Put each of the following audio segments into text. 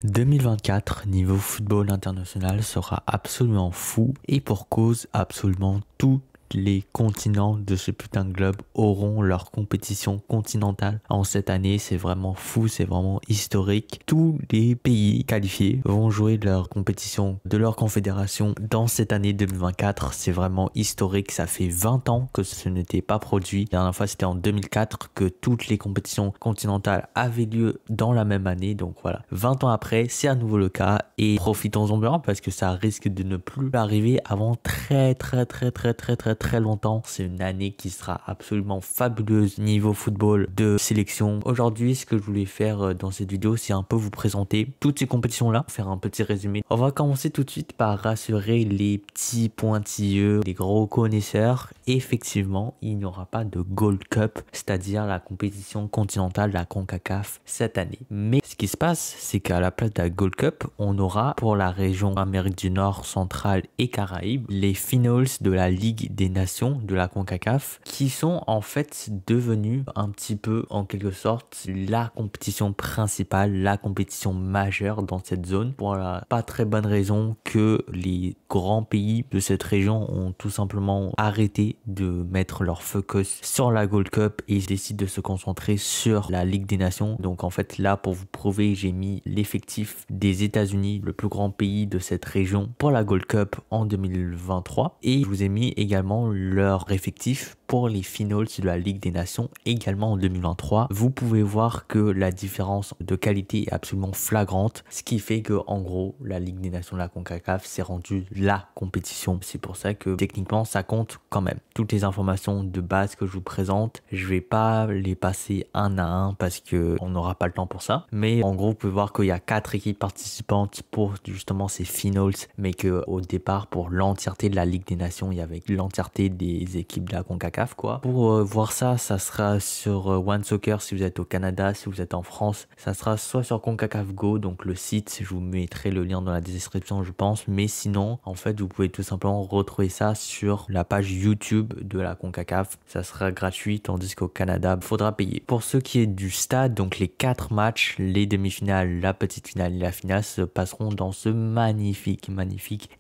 2024 niveau football international sera absolument fou et pour cause absolument tous les continents de ce putain de globe auront leur compétition continentale en cette année. C'est vraiment fou, c'est vraiment historique. Tous les pays qualifiés vont jouer leur compétition de leur confédération dans cette année 2024. C'est vraiment historique, ça fait 20 ans que ce n'était pas produit. La dernière fois c'était en 2004 que toutes les compétitions continentales avaient lieu dans la même année. Donc voilà, 20 ans après c'est à nouveau le cas et profitons-en bien parce que ça risque de ne plus arriver avant très longtemps. C'est une année qui sera absolument fabuleuse niveau football de sélection. Aujourd'hui, ce que je voulais faire dans cette vidéo, c'est un peu vous présenter toutes ces compétitions-là, faire un petit résumé. On va commencer tout de suite par rassurer les petits pointilleux, les gros connaisseurs. Effectivement, il n'y aura pas de Gold Cup, c'est-à-dire la compétition continentale de la CONCACAF cette année. Mais ce qui se passe, c'est qu'à la place de la Gold Cup, on aura pour la région Amérique du Nord, centrale et Caraïbes, les finals de la Ligue des Nations de la CONCACAF qui sont en fait devenus un petit peu en quelque sorte la compétition principale, la compétition majeure dans cette zone pour la pas très bonne raison que les grands pays de cette région ont tout simplement arrêté de mettre leur focus sur la Gold Cup et ils décident de se concentrer sur la Ligue des Nations. Donc en fait là pour vous prouver j'ai mis l'effectif des États-Unis, le plus grand pays de cette région pour la Gold Cup en 2023 et je vous ai mis également leur effectif pour les finals de la Ligue des Nations également en 2023. Vous pouvez voir que la différence de qualité est absolument flagrante, ce qui fait que en gros la Ligue des Nations de la CONCACAF s'est rendue la compétition. C'est pour ça que techniquement ça compte quand même. Toutes les informations de base que je vous présente, je vais pas les passer un à un parce que on n'aura pas le temps pour ça. Mais en gros vous pouvez voir qu'il y a 4 équipes participantes pour justement ces finals, mais que au départ pour l'entièreté de la Ligue des Nations il y avait l'entièreté des équipes de la CONCACAF quoi. Pour voir ça sera sur One Soccer si vous êtes au Canada, si vous êtes en France, ça sera soit sur CONCACAF Go, donc le site, je vous mettrai le lien dans la description je pense, mais sinon en fait vous pouvez tout simplement retrouver ça sur la page YouTube de la CONCACAF, ça sera gratuit tandis qu'au Canada il faudra payer. Pour ce qui est du stade, donc les 4 matchs, les demi-finales, la petite finale et la finale se passeront dans ce magnifique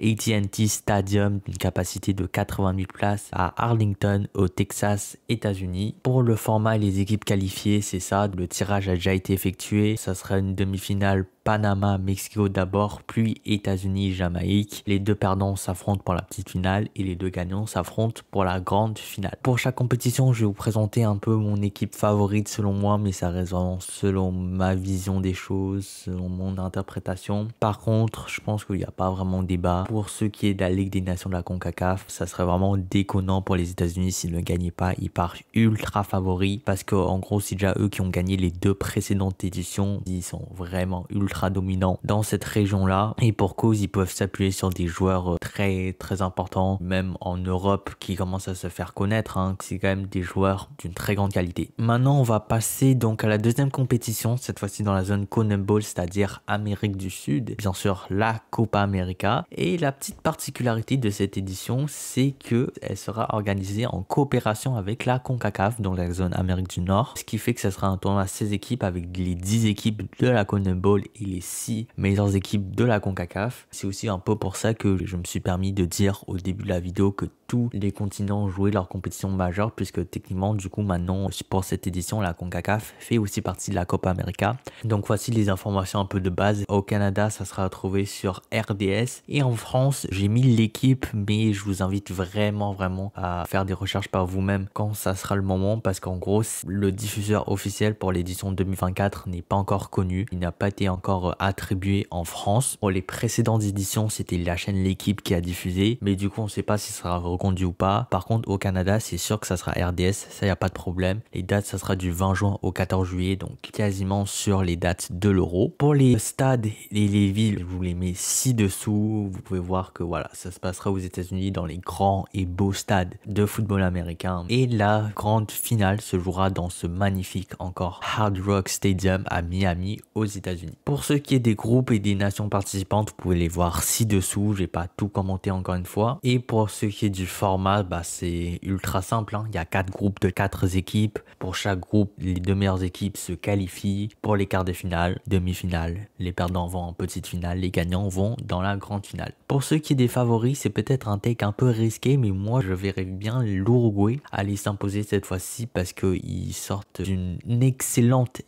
AT&T Stadium d'une capacité de 80 000 places à Arlington au Texas, États-Unis. Pour le format et les équipes qualifiées, c'est ça, le tirage a déjà été effectué, ça sera une demi-finale Panama, Mexico d'abord, puis États-Unis, Jamaïque. Les deux perdants s'affrontent pour la petite finale et les deux gagnants s'affrontent pour la grande finale. Pour chaque compétition, je vais vous présenter un peu mon équipe favorite selon moi, mais ça reste vraiment selon ma vision des choses, selon mon interprétation. Par contre, je pense qu'il n'y a pas vraiment de débat. Pour ce qui est de la Ligue des Nations de la CONCACAF, ça serait vraiment déconnant pour les États-Unis s'ils ne gagnaient pas. Ils partent ultra favoris parce qu'en gros, c'est déjà eux qui ont gagné les 2 précédentes éditions. Ils sont vraiment ultra dominant dans cette région là et pour cause ils peuvent s'appuyer sur des joueurs très importants même en Europe qui commencent à se faire connaître hein. C'est quand même des joueurs d'une très grande qualité. Maintenant on va passer donc à la deuxième compétition, cette fois-ci dans la zone CONMEBOL, c'est-à-dire Amérique du Sud, bien sûr la Copa América, et la petite particularité de cette édition c'est que elle sera organisée en coopération avec la CONCACAF dans la zone Amérique du Nord, ce qui fait que ça sera un tournoi à 16 équipes avec les 10 équipes de la CONMEBOL et les 6 meilleures équipes de la CONCACAF. C'est aussi un peu pour ça que je me suis permis de dire au début de la vidéo que tous les continents jouaient leur compétition majeure puisque techniquement du coup maintenant pour cette édition la CONCACAF fait aussi partie de la Copa América. Donc voici les informations un peu de base. Au Canada ça sera retrouvé sur RDS et en France j'ai mis l'équipe mais je vous invite vraiment à faire des recherches par vous-même quand ça sera le moment parce qu'en gros le diffuseur officiel pour l'édition 2024 n'est pas encore connu, il n'a pas été encore attribué en France. Pour les précédentes éditions c'était la chaîne L'équipe qui a diffusé mais du coup on sait pas si ça sera reconduit ou pas. Par contre au Canada c'est sûr que ça sera RDS, ça y a pas de problème. Les dates ça sera du 20 juin au 14 juillet donc quasiment sur les dates de l'Euro. Pour les stades et les villes je vous les mets ci-dessous, vous pouvez voir que voilà ça se passera aux États-Unis dans les grands et beaux stades de football américain américain. Et la grande finale se jouera dans ce magnifique encore Hard Rock Stadium à Miami aux États-Unis. Pour ce qui est des groupes et des nations participantes, vous pouvez les voir ci-dessous. Je vais pas tout commenter encore une fois. Et pour ce qui est du format, c'est ultra simple, hein. Il y a 4 groupes de 4 équipes. Pour chaque groupe, les 2 meilleures équipes se qualifient pour les quarts de finale, demi-finale. Les perdants vont en petite finale, les gagnants vont dans la grande finale. Pour ce qui est des favoris, c'est peut-être un take un peu risqué, mais moi je verrais bien l'Uruguay aller s'imposer cette fois-ci parce qu'ils sortent d'une excellente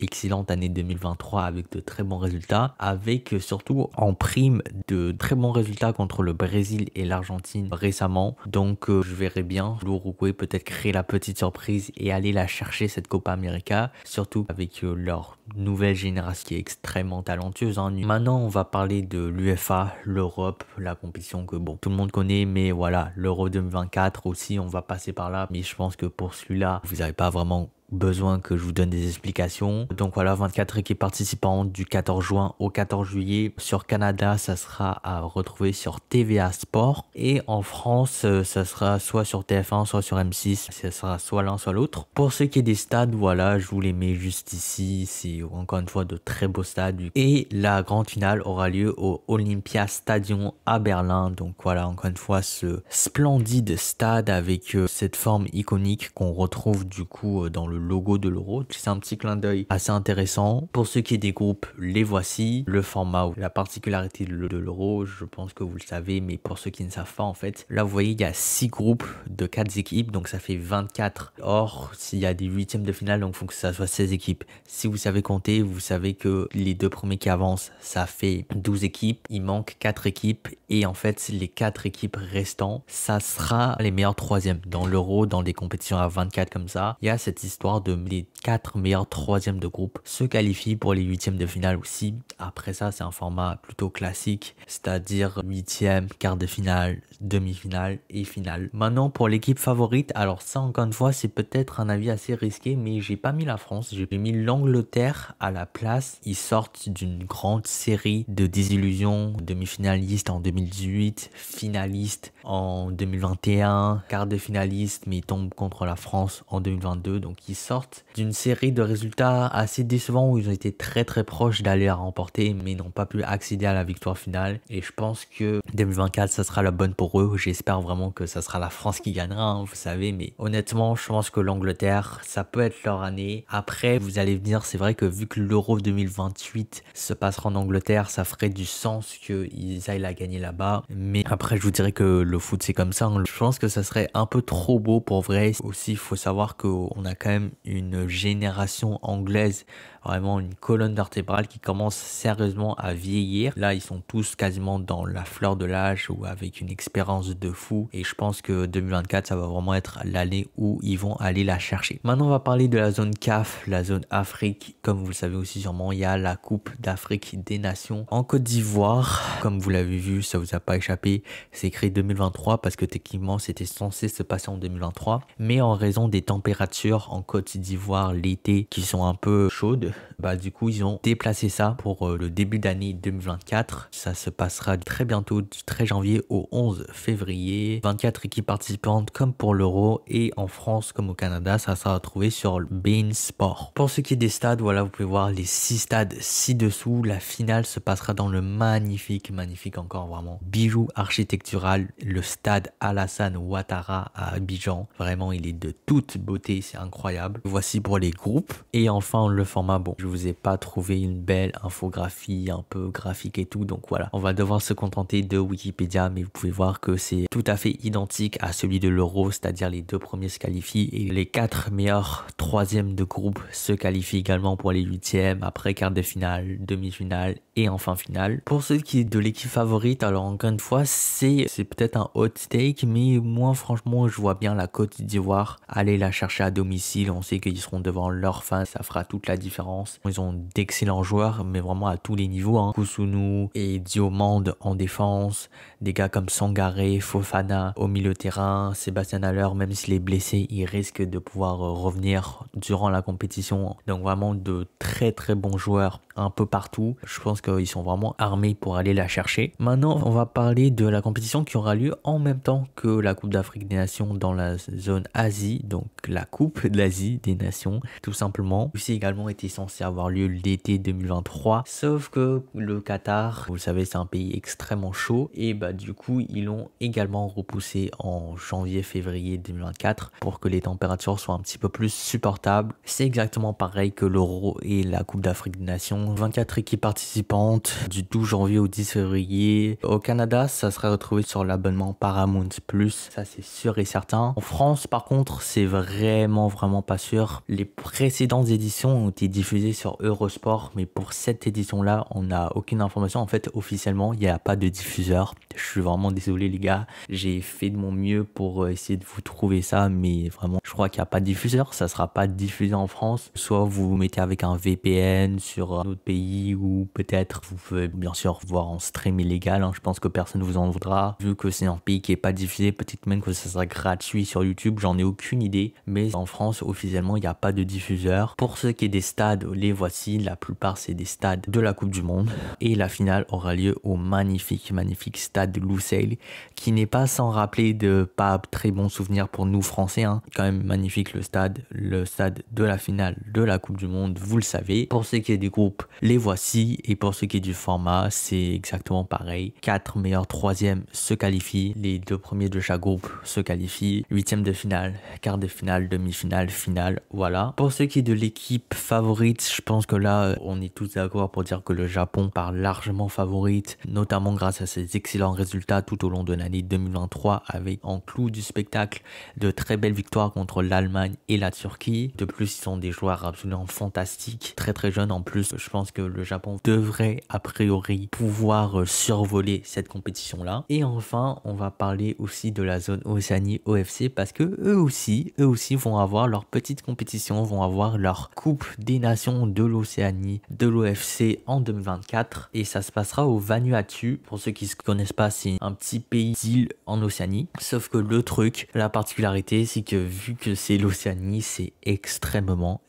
année 2023 avec de très bons résultats, avec surtout en prime de très bons résultats contre le Brésil et l'Argentine récemment. Donc je verrais bien l'Uruguay peut-être créer la petite surprise et aller la chercher cette Copa América, surtout avec leur nouvelle génération qui est extrêmement talentueuse, hein. Maintenant on va parler de l'UEFA, l'Europe, la compétition que tout le monde connaît, mais voilà, l'Euro 2024 aussi, on va passer par là, mais je pense que pour celui-là, vous n'avez pas vraiment besoin que je vous donne des explications. Donc voilà, 24 équipes participantes du 14 juin au 14 juillet. Sur Canada, ça sera à retrouver sur TVA Sport. Et en France, ça sera soit sur TF1, soit sur M6. Ça sera soit l'un, soit l'autre. Pour ce qui est des stades, voilà, je vous les mets juste ici. C'est encore une fois de très beaux stades. Et la grande finale aura lieu au Olympia Stadion à Berlin. Donc voilà, encore une fois, ce splendide stade avec cette forme iconique qu'on retrouve du coup dans le logo de l'Euro. C'est un petit clin d'œil assez intéressant. Pour ceux qui des groupes, les voici. Le format ou la particularité de l'Euro, je pense que vous le savez, mais pour ceux qui ne savent pas, en fait, là vous voyez, il y a 6 groupes de 4 équipes, donc ça fait 24. Or, s'il y a des huitièmes de finale, donc il faut que ça soit 16 équipes. Si vous savez compter, vous savez que les 2 premiers qui avancent, ça fait 12 équipes. Il manque 4 équipes et en fait, les 4 équipes restantes, ça sera les meilleurs troisièmes. Dans l'Euro, dans des compétitions à 24 comme ça, il y a cette histoire de les 4 meilleurs troisièmes de groupe se qualifient pour les huitièmes de finale aussi. Après ça, c'est un format plutôt classique, c'est-à-dire huitième, quart de finale, demi-finale et finale. Maintenant, pour l'équipe favorite, alors ça encore une fois, c'est peut-être un avis assez risqué, mais j'ai pas mis la France, j'ai mis l'Angleterre à la place. Ils sortent d'une grande série de désillusions, demi-finalistes en 2018, finalistes en 2021, quart de finaliste, mais ils tombent contre la France en 2022, donc ils sortent d'une série de résultats assez décevants où ils ont été très proches d'aller la remporter mais n'ont pas pu accéder à la victoire finale. Et je pense que 2024 ça sera la bonne pour eux. J'espère vraiment que ça sera la France qui gagnera, hein, vous savez, mais honnêtement je pense que l'Angleterre ça peut être leur année. Après vous allez venir, c'est vrai que vu que l'Euro 2028 se passera en Angleterre, ça ferait du sens qu'ils aillent la gagner là-bas, mais après je vous dirais que le foot c'est comme ça, hein. Je pense que ça serait un peu trop beau pour vrai. Aussi il faut savoir qu'on a quand même une génération anglaise, vraiment une colonne vertébrale qui commence sérieusement à vieillir. Là, ils sont tous quasiment dans la fleur de l'âge ou avec une expérience de fou. Et je pense que 2024, ça va vraiment être l'année où ils vont aller la chercher. Maintenant, on va parler de la zone CAF, la zone Afrique. Comme vous le savez aussi sûrement, il y a la Coupe d'Afrique des Nations en Côte d'Ivoire. Comme vous l'avez vu, ça vous a pas échappé. C'est écrit 2023 parce que techniquement, c'était censé se passer en 2023. Mais en raison des températures en Côte d'Ivoire l'été qui sont un peu chaudes, du coup ils ont déplacé ça pour le début d'année 2024. Ça se passera très bientôt du 13 janvier au 11 février. 24 équipes participantes comme pour l'Euro, et en France comme au Canada ça sera retrouvé sur le beIN Sport. Pour ce qui est des stades, voilà, vous pouvez voir les 6 stades ci-dessous. La finale se passera dans le magnifique encore vraiment bijou architectural, le stade Alassane Ouattara à Abidjan. Vraiment il est de toute beauté, c'est incroyable. Voici pour les groupes. Et enfin le format, je vous ai pas trouvé une belle infographie un peu graphique et tout, donc voilà, on va devoir se contenter de Wikipédia, mais vous pouvez voir que c'est tout à fait identique à celui de l'Euro, c'est-à-dire les 2 premiers se qualifient et les 4 meilleurs troisièmes de groupe se qualifient également pour les huitièmes, après quart de finale, demi-finale et enfin finale. Pour ceux qui est de l'équipe favorite, alors encore une fois c'est peut-être un hot take, mais moi franchement je vois bien la Côte d'Ivoire aller la chercher à domicile. On sait qu'ils seront devant leurs fans, ça fera toute la différence. Ils ont d'excellents joueurs, mais vraiment à tous les niveaux, hein. Kousounou et Diomande en défense, des gars comme Sangaré, Fofana au milieu de terrain, Sébastien Haller, même s'il est blessé, il risque de pouvoir revenir durant la compétition. Donc vraiment de très bons joueurs un peu partout. Je pense qu'ils sont vraiment armés pour aller la chercher. Maintenant, on va parler de la compétition qui aura lieu en même temps que la Coupe d'Afrique des Nations dans la zone Asie, donc la Coupe d'Asie des Nations, tout simplement. Ceci également était censé avoir lieu l'été 2023, sauf que le Qatar, vous le savez, c'est un pays extrêmement chaud et bah du coup, ils l'ont également repoussé en janvier-février 2024 pour que les températures soient un petit peu plus supportables. C'est exactement pareil que l'Euro et la Coupe d'Afrique des Nations. 24 équipes participantes du 12 janvier au 10 février. Au Canada, ça sera retrouvé sur l'abonnement Paramount Plus, ça c'est sûr et certain. En France, par contre, c'est vraiment pas sûr. Les précédentes éditions ont été diffusées sur Eurosport, mais pour cette édition-là, on n'a aucune information. En fait, officiellement, il n'y a pas de diffuseur. Je suis vraiment désolé les gars, j'ai fait de mon mieux pour essayer de vous trouver ça, mais vraiment, je crois qu'il n'y a pas de diffuseur, ça sera pas diffusé en France. Soit vous vous mettez avec un VPN sur un autre pays, ou peut-être vous pouvez bien sûr voir en stream illégal, hein. Je pense que personne vous en voudra, vu que c'est un pays qui est pas diffusé, peut-être même que ça sera gratuit sur YouTube, j'en ai aucune idée, mais en France, officiellement, il n'y a pas de diffuseur. Pour ce qui est des stades, les voici, la plupart c'est des stades de la Coupe du Monde, et la finale aura lieu au magnifique stade de Lusail, qui n'est pas sans rappeler de pas très bons souvenirs pour nous Français, hein. Quand même magnifique le stade de la finale de la Coupe du Monde, vous le savez. Pour ce qui est des groupes, les voici, et pour ce qui est du format, c'est exactement pareil. 4 meilleurs troisièmes se qualifient, les 2 premiers de chaque groupe se qualifient, 8e de finale, quart de finale, demi-finale, finale, voilà. Pour ce qui est de l'équipe favorite, je pense que là, on est tous d'accord pour dire que le Japon part largement favorite, notamment grâce à ses excellents résultats tout au long de l'année 2023, avec en clou du spectacle de très belles victoires contre l'Allemagne et la Turquie. De plus, ils sont des joueurs absolument fantastiques, très jeunes en plus. Je pense que le Japon devrait a priori pouvoir survoler cette compétition-là. Et enfin, on va parler aussi de la zone Océanie OFC, parce que eux aussi vont avoir leur petite compétition, vont avoir leur Coupe des Nations de l'Océanie de l'OFC en 2024, et ça se passera au Vanuatu. Pour ceux qui ne connaissent pas, c'est un petit pays d'île en Océanie, sauf que le truc, la particularité, c'est que vu que c'est l'Océanie, c'est extrêmement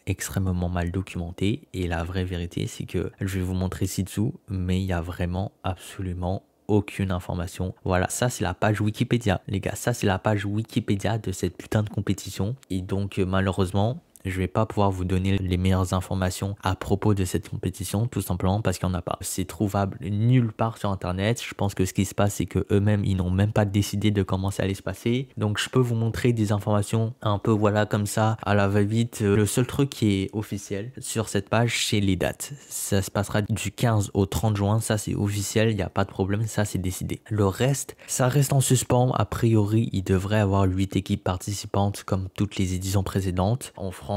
mal documenté, et la vraie vérité, c'est que je vais vous montrer ci-dessous, mais il y a vraiment absolument aucune information. Voilà, ça c'est la page Wikipédia, les gars, ça c'est la page Wikipédia de cette putain de compétition, et donc malheureusement, je vais pas pouvoir vous donner les meilleures informations à propos de cette compétition, tout simplement parce qu'il n'y en a pas. C'est trouvable nulle part sur internet. Je pense que ce qui se passe, c'est que eux-mêmes, ils n'ont même pas décidé de comment ça allait se passer. Donc je peux vous montrer des informations un peu voilà comme ça à la va-vite. Le seul truc qui est officiel sur cette page, c'est les dates. Ça se passera du 15 au 30 juin, ça c'est officiel, il n'y a pas de problème, ça c'est décidé. Le reste, ça reste en suspens. A priori, il devrait avoir 8 équipes participantes comme toutes les éditions précédentes. En France,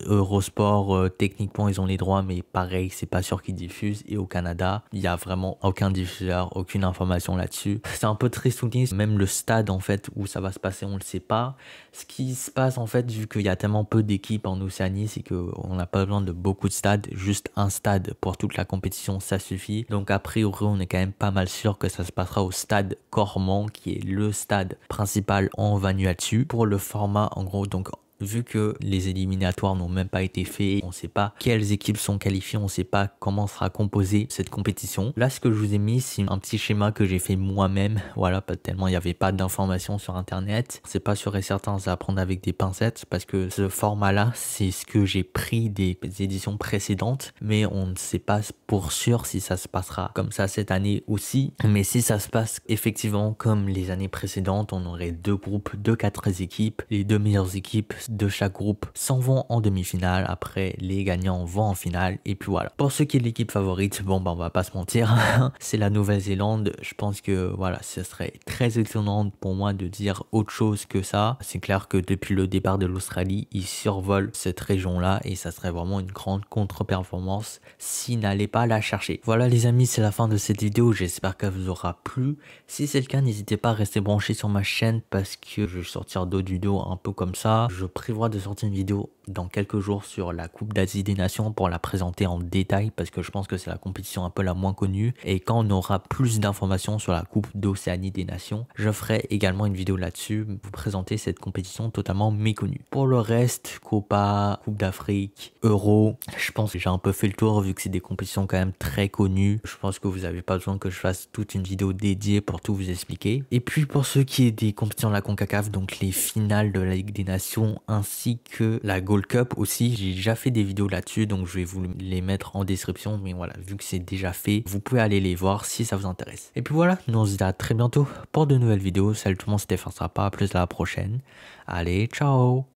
Eurosport, techniquement ils ont les droits, mais pareil, c'est pas sûr qu'ils diffusent. Et au Canada, il y a vraiment aucun diffuseur, aucune information là-dessus. C'est un peu triste, même le stade en fait où ça va se passer, on le sait pas. Ce qui se passe en fait, vu qu'il y a tellement peu d'équipes en Océanie, c'est qu'on n'a pas besoin de beaucoup de stades, juste un stade pour toute la compétition, ça suffit. Donc a priori, on est quand même pas mal sûr que ça se passera au stade Corman, qui est le stade principal en Vanuatu. Pour le format, en gros, donc vu que les éliminatoires n'ont même pas été faits, on ne sait pas quelles équipes sont qualifiées, on ne sait pas comment sera composée cette compétition. Là, ce que je vous ai mis, c'est un petit schéma que j'ai fait moi-même. Voilà, pas tellement il n'y avait pas d'informations sur internet. C'est pas sûr et certain, c'est à prendre avec des pincettes, parce que ce format-là, c'est ce que j'ai pris des éditions précédentes, mais on ne sait pas pour sûr si ça se passera comme ça cette année aussi. Mais si ça se passe effectivement comme les années précédentes, on aurait 2 groupes de 4 équipes, les 2 meilleures équipes de chaque groupe s'en vont en demi-finale, après les gagnants vont en finale, et puis voilà. Pour ce qui est de l'équipe favorite, bon bah on va pas se mentir, c'est la Nouvelle-Zélande. Je pense que voilà, ce serait très étonnant pour moi de dire autre chose que ça. C'est clair que depuis le départ de l'Australie, ils survolent cette région-là, et ça serait vraiment une grande contre-performance s'ils n'allaient pas la chercher. Voilà les amis, c'est la fin de cette vidéo, j'espère qu'elle vous aura plu. Si c'est le cas, n'hésitez pas à rester branché sur ma chaîne, parce que je vais sortir d'autres vidéos un peu comme ça. Je prévois de sortir une vidéo dans quelques jours sur la Coupe d'Asie des Nations pour la présenter en détail parce que je pense que c'est la compétition un peu la moins connue. Et quand on aura plus d'informations sur la Coupe d'Océanie des Nations, je ferai également une vidéo là-dessus, vous présenter cette compétition totalement méconnue. Pour le reste, Copa, Coupe d'Afrique, Euro, je pense que j'ai un peu fait le tour vu que c'est des compétitions quand même très connues. Je pense que vous n'avez pas besoin que je fasse toute une vidéo dédiée pour tout vous expliquer. Et puis pour ce qui est des compétitions de la CONCACAF, donc les finales de la Ligue des Nations ainsi que la Gold Cup aussi, j'ai déjà fait des vidéos là-dessus, donc je vais vous les mettre en description. Mais voilà, vu que c'est déjà fait, vous pouvez aller les voir si ça vous intéresse. Et puis voilà, nous on se dit à très bientôt pour de nouvelles vidéos. Salut tout le monde, c'était François, à plus à la prochaine. Allez, ciao!